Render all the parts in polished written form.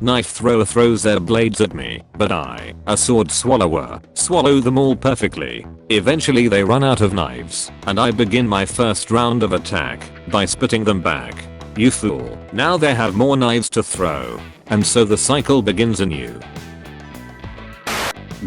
Knife thrower throws their blades at me, but I, a sword swallower, swallow them all perfectly. Eventually they run out of knives, and I begin my first round of attack by spitting them back. You fool. Now they have more knives to throw. And so the cycle begins anew.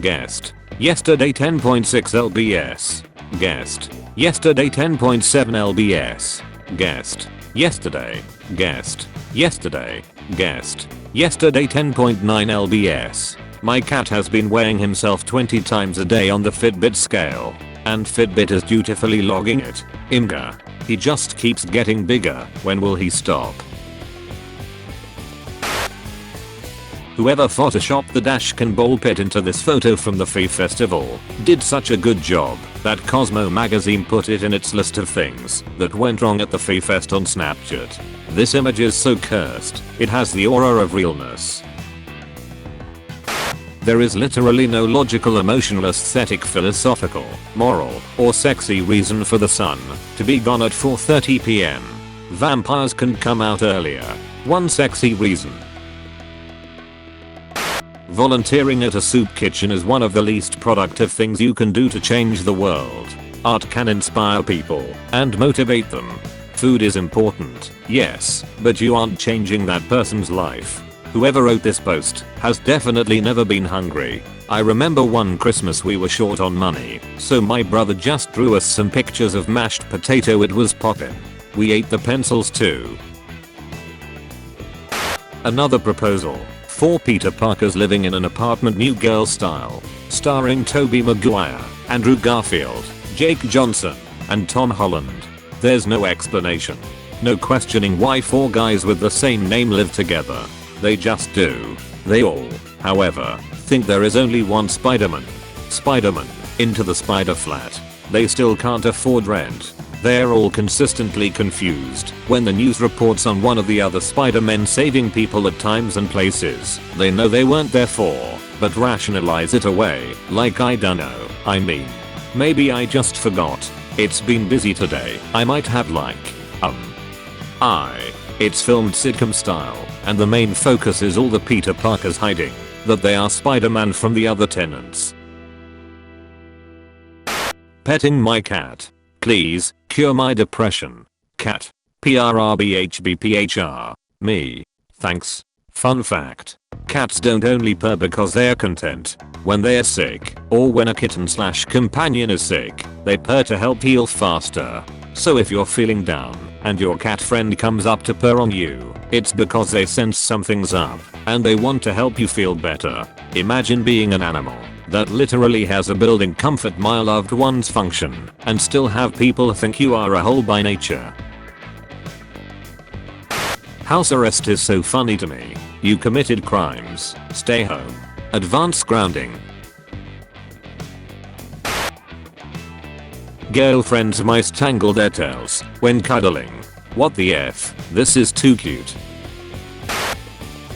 Guessed. Yesterday 10.6 lbs. Guessed. Yesterday 10.7 lbs. Guessed. Yesterday. Guessed. Yesterday. Guessed. Yesterday 10.9 lbs. My cat has been weighing himself 20 times a day on the Fitbit scale. And Fitbit is dutifully logging it. Imga. He just keeps getting bigger. When will he stop? Whoever photoshopped the dashcan ball pit into this photo from the Free Festival did such a good job that Cosmo magazine put it in its list of things that went wrong at the Free Fest on Snapchat. This image is so cursed, it has the aura of realness. There is literally no logical, emotional, aesthetic, philosophical, moral, or sexy reason for the sun to be gone at 4:30 p.m. Vampires can come out earlier. One sexy reason. Volunteering at a soup kitchen is one of the least productive things you can do to change the world. Art can inspire people and motivate them. Food is important, yes, but you aren't changing that person's life. Whoever wrote this post has definitely never been hungry. I remember one Christmas we were short on money, so my brother just drew us some pictures of mashed potato. It was poppin'. We ate the pencils too. Another proposal. 4 Peter Parkers living in an apartment, New Girl style. Starring Tobey Maguire, Andrew Garfield, Jake Johnson, and Tom Holland. There's no explanation. No questioning why 4 guys with the same name live together. They just do. They all, however, think there is only one Spider-Man. Spider-Man, into the spider flat. They still can't afford rent. They're all consistently confused when the news reports on one of the other Spider-Men saving people at times and places they know they weren't there for, but rationalize it away like I dunno. I mean, maybe I just forgot. It's been busy today. I might have It's filmed sitcom style, and the main focus is all the Peter Parkers hiding that they are Spider-Man from the other tenants. Petting my cat. Please, cure my depression. Cat. PRRBHBPHR. Me. Thanks. Fun fact. Cats don't only purr because they're content. When they're sick, or when a kitten/companion is sick, they purr to help heal faster. So if you're feeling down, and your cat friend comes up to purr on you, it's because they sense something's up, and they want to help you feel better. Imagine being an animal that literally has a building comfort my loved ones function, and still have people think you are a hole by nature. House arrest is so funny to me. You committed crimes. Stay home. Advanced grounding. Girlfriends mice tangle their tails when cuddling. What the F? This is too cute.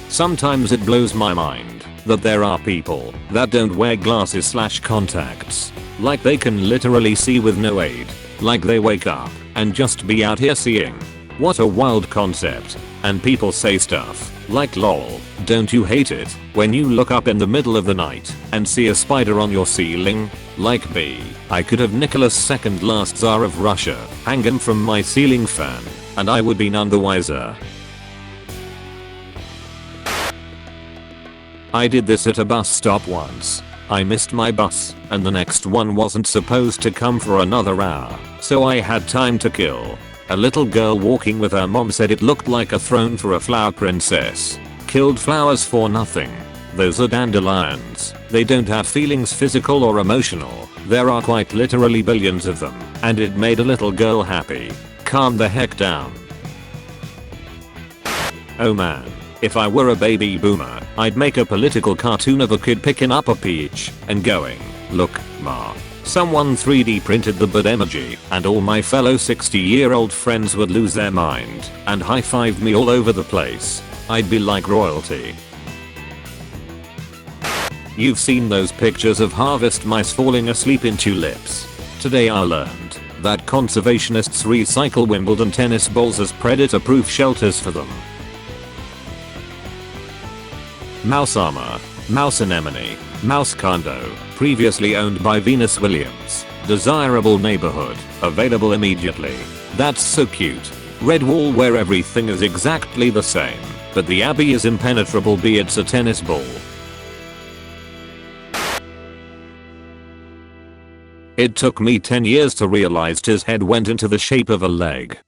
Sometimes it blows my mind that there are people that don't wear glasses/contacts. Like they can literally see with no aid. Like they wake up and just be out here seeing. What a wild concept. And people say stuff like lol, don't you hate it when you look up in the middle of the night and see a spider on your ceiling? Like B, I could have Nicholas II last Tsar of Russia hanging from my ceiling fan, and I would be none the wiser. I did this at a bus stop once. I missed my bus, and the next one wasn't supposed to come for another hour, so I had time to kill. A little girl walking with her mom said it looked like a throne for a flower princess. Killed flowers for nothing. Those are dandelions. They don't have feelings, physical or emotional. There are quite literally billions of them, and it made a little girl happy. Calm the heck down. Oh man. If I were a baby boomer, I'd make a political cartoon of a kid picking up a peach and going, "Look, ma. Someone 3D printed the bird emoji," and all my fellow 60-year-old friends would lose their mind and high-five me all over the place. I'd be like royalty. You've seen those pictures of harvest mice falling asleep in tulips. Today I learned that conservationists recycle Wimbledon tennis balls as predator-proof shelters for them. Mouse Armor, Mouse Anemone, Mouse Condo, previously owned by Venus Williams, desirable neighborhood, available immediately. That's so cute. Red wall where everything is exactly the same, but the abbey is impenetrable, be it's a tennis ball. It took me 10 years to realize his head went into the shape of a leg.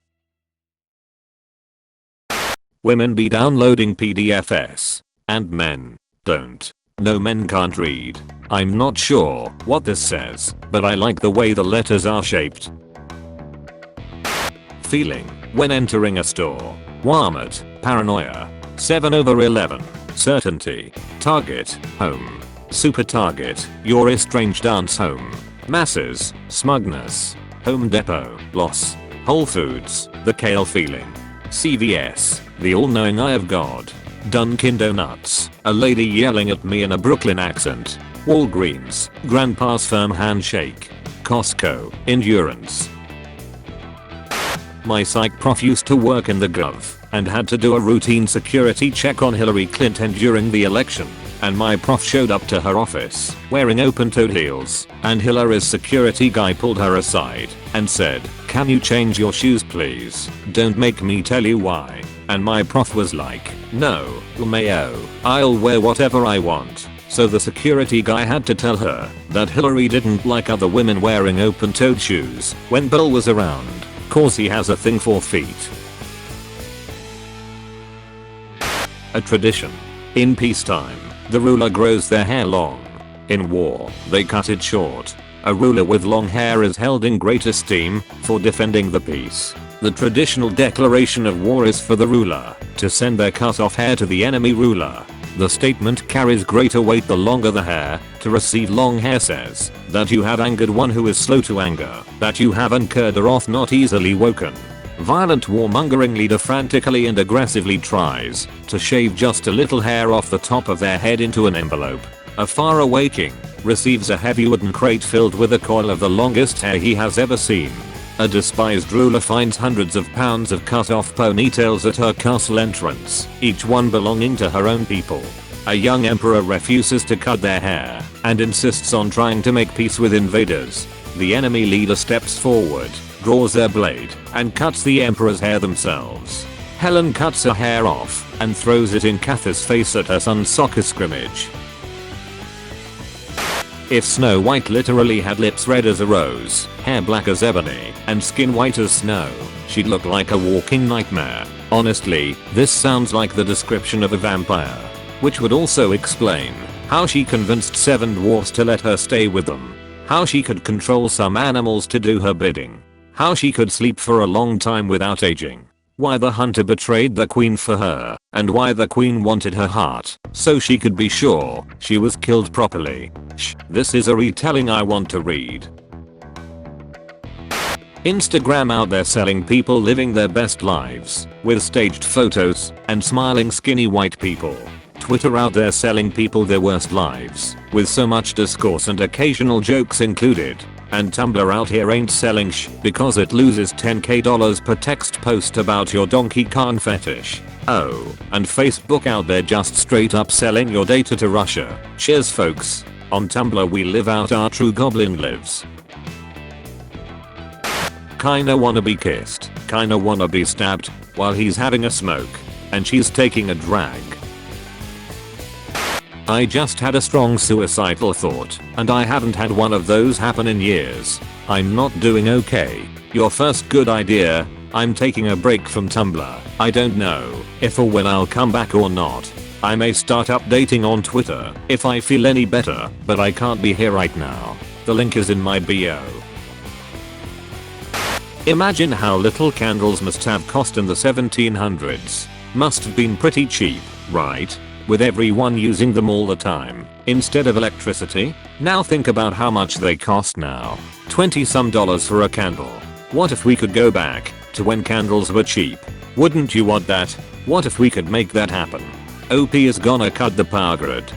Women be downloading PDFs. And men don't. No, men can't read. I'm not sure what this says, but I like the way the letters are shaped. Feeling when entering a store. Walmart, paranoia. 7/11. Certainty. Target, home. Super Target, your estranged aunt's home. Masses, smugness. Home Depot, loss. Whole Foods, the kale feeling. CVS, the all-knowing eye of God. Dunkin' Donuts, a lady yelling at me in a Brooklyn accent. Walgreens, grandpa's firm handshake. Costco, endurance. My psych prof used to work in the Gov and had to do a routine security check on Hillary Clinton during the election, and my prof showed up to her office wearing open-toed heels, and Hillary's security guy pulled her aside and said, "Can you change your shoes please? Don't make me tell you why." And my prof was like, "No, Mayo, I'll wear whatever I want." So the security guy had to tell her that Hillary didn't like other women wearing open-toed shoes when Bill was around, cause he has a thing for feet. A tradition. In peacetime, the ruler grows their hair long. In war, they cut it short. A ruler with long hair is held in great esteem for defending the peace. The traditional declaration of war is for the ruler to send their cut off hair to the enemy ruler. The statement carries greater weight the longer the hair. To receive long hair says that you have angered one who is slow to anger, that you have incurred a wrath not easily woken. Violent warmongering leader frantically and aggressively tries to shave just a little hair off the top of their head into an envelope. A faraway king receives a heavy wooden crate filled with a coil of the longest hair he has ever seen. A despised ruler finds hundreds of pounds of cut-off ponytails at her castle entrance, each one belonging to her own people. A young emperor refuses to cut their hair and insists on trying to make peace with invaders. The enemy leader steps forward, draws their blade, and cuts the emperor's hair themselves. Helen cuts her hair off and throws it in Cather's face at her son's soccer scrimmage. If Snow White literally had lips red as a rose, hair black as ebony, and skin white as snow, she'd look like a walking nightmare. Honestly, this sounds like the description of a vampire. Which would also explain how she convinced 7 dwarfs to let her stay with them. How she could control some animals to do her bidding. How she could sleep for a long time without aging. Why the hunter betrayed the queen for her, and why the queen wanted her heart, so she could be sure she was killed properly. This is a retelling I want to read. Instagram out there selling people living their best lives, with staged photos, and smiling skinny white people. Twitter out there selling people their worst lives, with so much discourse and occasional jokes included. And Tumblr out here ain't selling because it loses $10k per text post about your Donkey Kong fetish. Oh, and Facebook out there just straight up selling your data to Russia. Cheers folks. On Tumblr we live out our true goblin lives. Kinda wanna be kissed, kinda wanna be stabbed, while he's having a smoke, and she's taking a drag. I just had a strong suicidal thought, and I haven't had one of those happen in years. I'm not doing okay. Your first good idea. I'm taking a break from Tumblr. I don't know if or when I'll come back or not. I may start updating on Twitter if I feel any better, but I can't be here right now. The link is in my bio. Imagine how little candles must have cost in the 1700s. Must have been pretty cheap, right? With everyone using them all the time, instead of electricity. Now think about how much they cost now. $20 some for a candle. What if we could go back to when candles were cheap? Wouldn't you want that? What if we could make that happen? OP is gonna cut the power grid